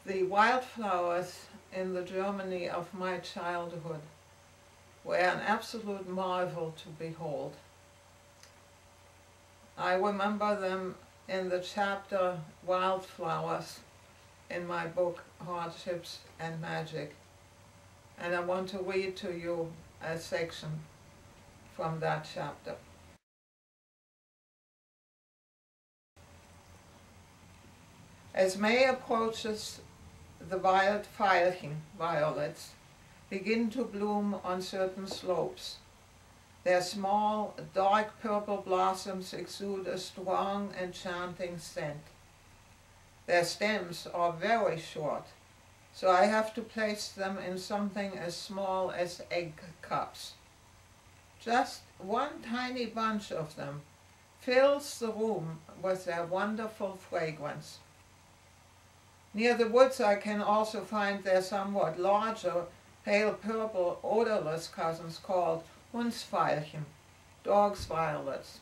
The wildflowers in the Germany of my childhood were an absolute marvel to behold. I remember them in the chapter Wildflowers in my book Hardships and Magic, and I want to read to you a section from that chapter. As May approaches, the wild Veilchen, violets, begin to bloom on certain slopes. Their small, dark purple blossoms exude a strong, enchanting scent. Their stems are very short, so I have to place them in something as small as egg cups. Just one tiny bunch of them fills the room with their wonderful fragrance. Near the woods I can also find their somewhat larger, pale purple, odorless cousins called Hundsveilchen, dog's violets.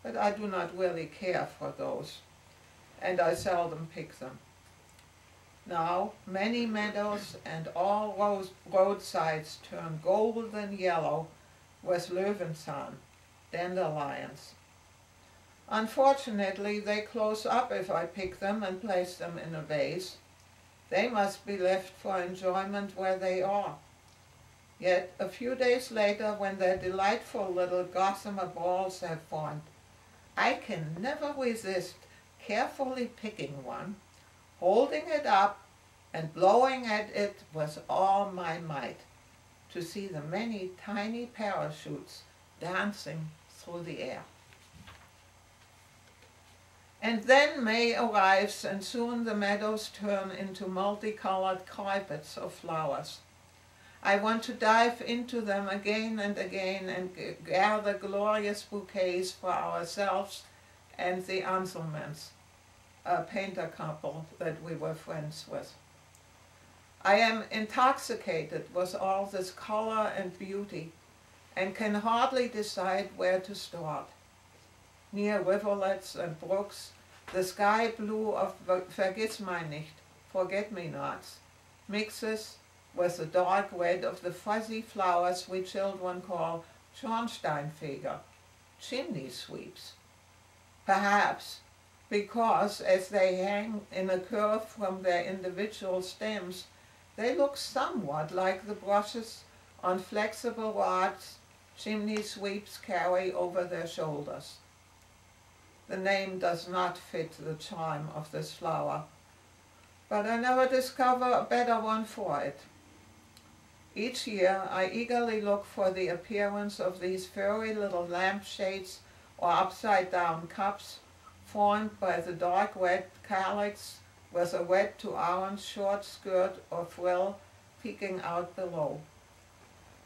But I do not really care for those, and I seldom pick them. Now many meadows and all roadsides turn golden yellow with Löwenzahn, dandelions. Unfortunately, they close up if I pick them and place them in a vase. They must be left for enjoyment where they are. Yet a few days later, when their delightful little gossamer balls have formed, I can never resist carefully picking one, holding it up and blowing at it with all my might, to see the many tiny parachutes dancing through the air. And then May arrives, and soon the meadows turn into multicolored carpets of flowers. I want to dive into them again and again and gather glorious bouquets for ourselves and the Anselmans, a painter couple that we were friends with. I am intoxicated with all this color and beauty and can hardly decide where to start. Near rivulets and brooks, the sky blue of Vergissmeinnicht, forget-me-nots, mixes with the dark red of the fuzzy flowers we children call Schornsteinfeger, chimney sweeps. Perhaps because as they hang in a curve from their individual stems, they look somewhat like the brushes on flexible rods chimney sweeps carry over their shoulders. The name does not fit the charm of this flower, but I never discover a better one for it. Each year I eagerly look for the appearance of these furry little lampshades or upside-down cups formed by the dark red calyx with a red to orange short skirt or frill peeking out below.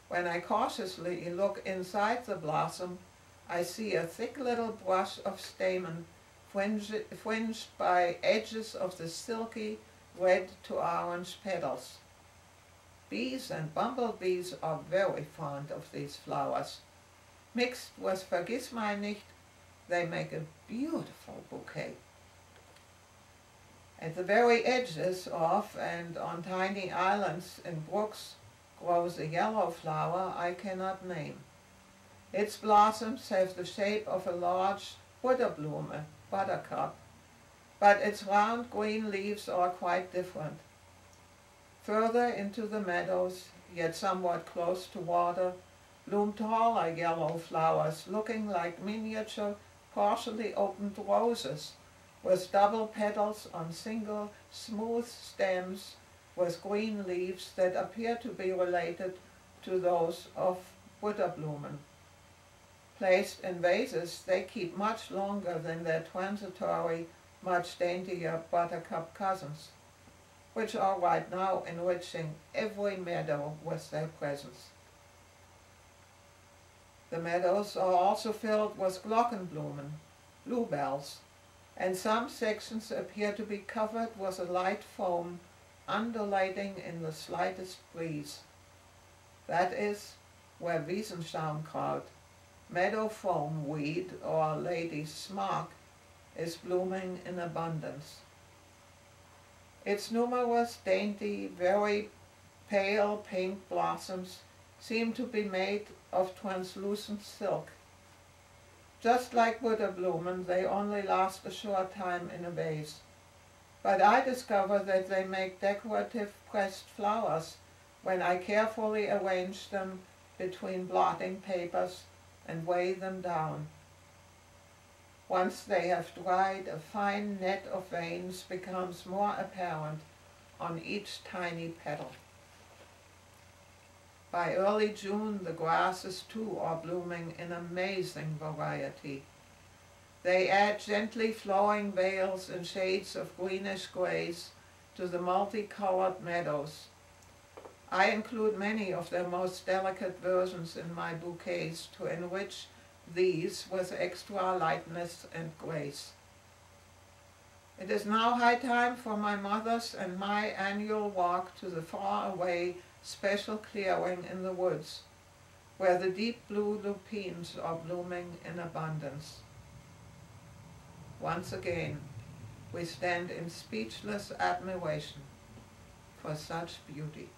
When I cautiously look inside the blossom, I see a thick little brush of stamen fringed by edges of the silky red to orange petals. Bees and bumblebees are very fond of these flowers. Mixed with Vergissmeinnicht, they make a beautiful bouquet. At the very edges of and on tiny islands in brooks grows a yellow flower I cannot name. Its blossoms have the shape of a large Butterblume, buttercup, but its round green leaves are quite different. Further into the meadows, yet somewhat close to water, bloom taller yellow flowers looking like miniature, partially opened roses, with double petals on single, smooth stems with green leaves that appear to be related to those of Butterblumen. Placed in vases, they keep much longer than their transitory, much daintier buttercup cousins, which are right now enriching every meadow with their presence. The meadows are also filled with Glockenblumen, bluebells, and some sections appear to be covered with a light foam undulating in the slightest breeze. That is where Wiesenschaumkraut, meadow foam weed or lady's smock, is blooming in abundance. Its numerous, dainty, very pale pink blossoms seem to be made of translucent silk. Just like Butterblumen, they only last a short time in a vase. But I discover that they make decorative pressed flowers when I carefully arrange them between blotting papers and weigh them down. Once they have dried, a fine net of veins becomes more apparent on each tiny petal. By early June, the grasses too are blooming in amazing variety. They add gently flowing veils and shades of greenish grays to the multicolored meadows. I include many of their most delicate versions in my bouquets to enrich these with extra lightness and grace. It is now high time for my mother's and my annual walk to the far-away special clearing in the woods, where the deep blue lupines are blooming in abundance. Once again, we stand in speechless admiration for such beauty.